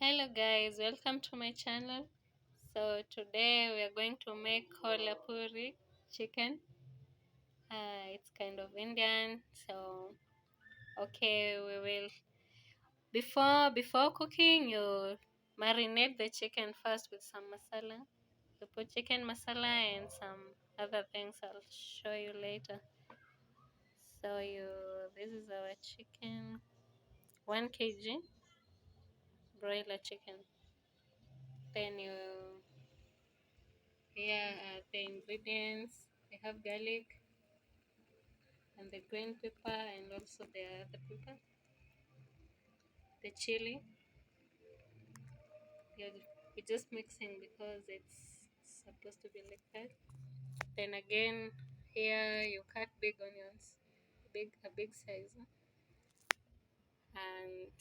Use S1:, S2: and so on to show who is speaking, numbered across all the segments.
S1: Hello guys, welcome to my channel. So today we are going to make Kolhapuri chicken. It's kind of Indian. So okay, we will before cooking you marinate the chicken first with some masala. You put chicken masala and some other things I'll show you later. So this is our chicken, 1 kg broiler chicken. Then here are the ingredients. I have garlic and the green pepper and also the other pepper. The chili. We're just mixing because it's supposed to be like that. Then again, here you cut big onions, a big size. And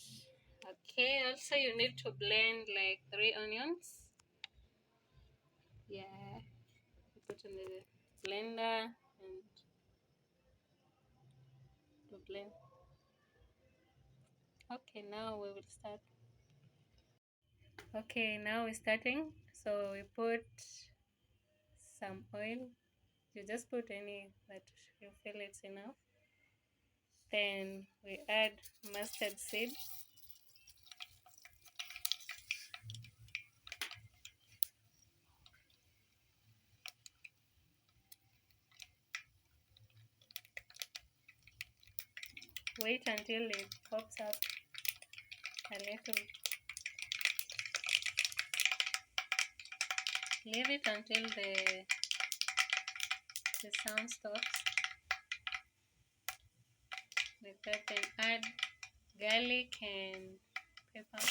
S1: okay, also you need to blend like 3 onions. Yeah, you put in the blender and to blend. Okay, now we will start. Okay, now we're starting. So we put some oil. You just put any that you feel it's enough. Then we add mustard seed. Wait until it pops up a little. Leave it until the sound stops. Like that. Then add garlic and pepper.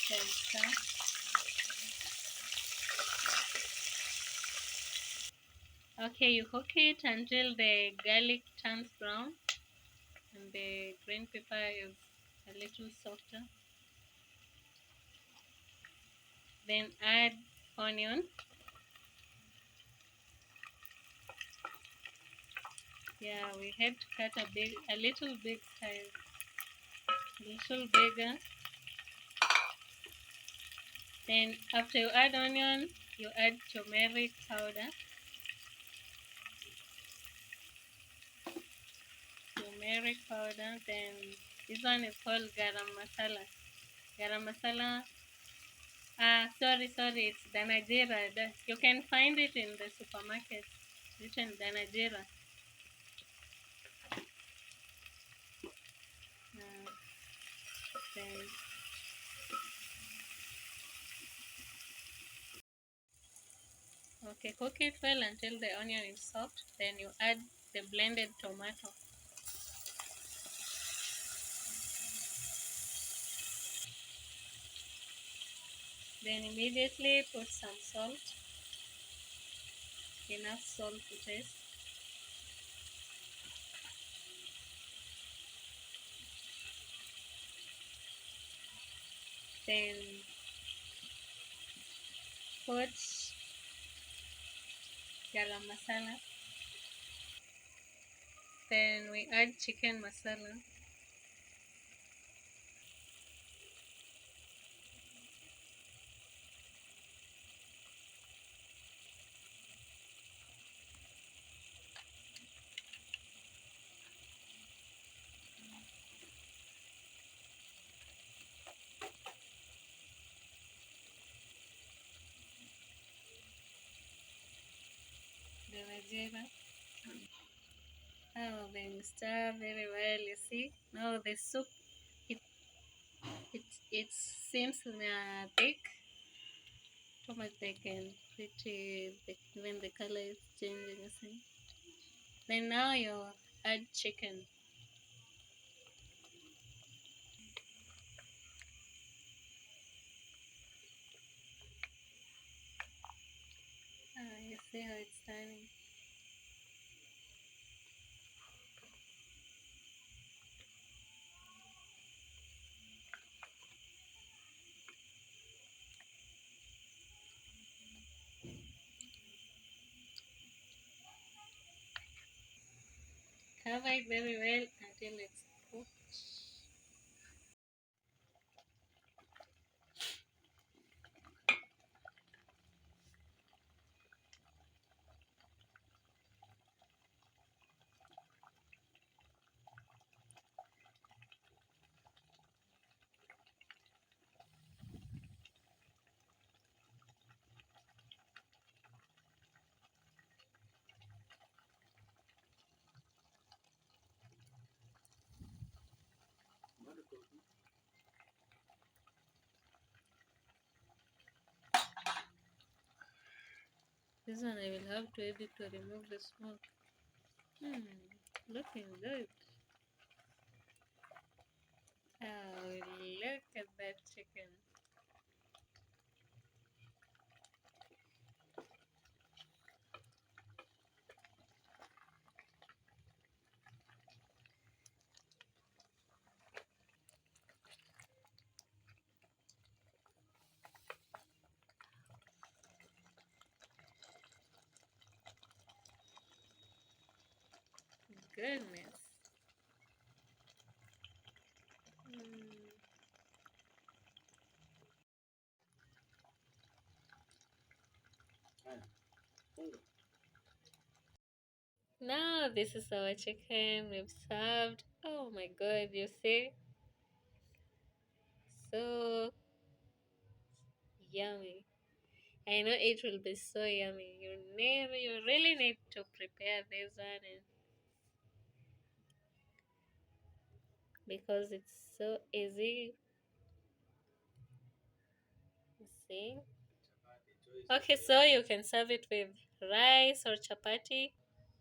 S1: Then stir. Okay, you cook it until the garlic turns brown and the green pepper is a little softer. Then add onion. Yeah, we had to cut a little big size, a little bigger. Then after you add onion, you add turmeric powder. Turmeric powder. Then this one is called garam masala. Garam masala. Sorry, it's danajira. You can find it in the supermarket. Written danajira. Then okay, cook it well until the onion is soft. Then you add the blended tomato. Then immediately put some salt, enough salt to taste. Then put garam masala. Then we add chicken masala. The veggies. Oh, then stir very well. You see, now the soup it it seems thick, too much thick and pretty thick. When the color is changing, you see. Then now you add chicken. You see how it's turning. cover it very well until it's cooked. This one I will have to edit to remove the smoke. Looking good. Oh, look at that chicken. Goodness. Now this is our chicken we've served. Oh my god, you see? So yummy. I know it will be so yummy. You really need to prepare this one because it's so easy. You see? Okay, so you can serve it with rice or chapati.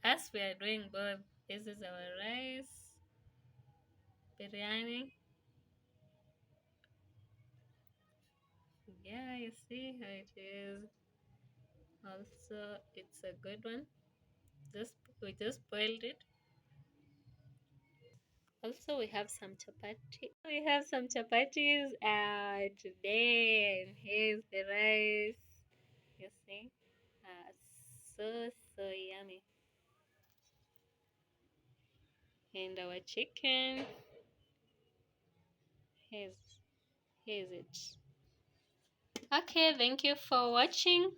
S1: As we are doing both, this is our rice biryani. Yeah, you see how it is. Also, it's a good one. Just we just boiled it. Also, we have some chapati. We have some chapatis today, and here's the rice. You see, so yummy. And our chicken. Here's here's it. Okay, thank you for watching.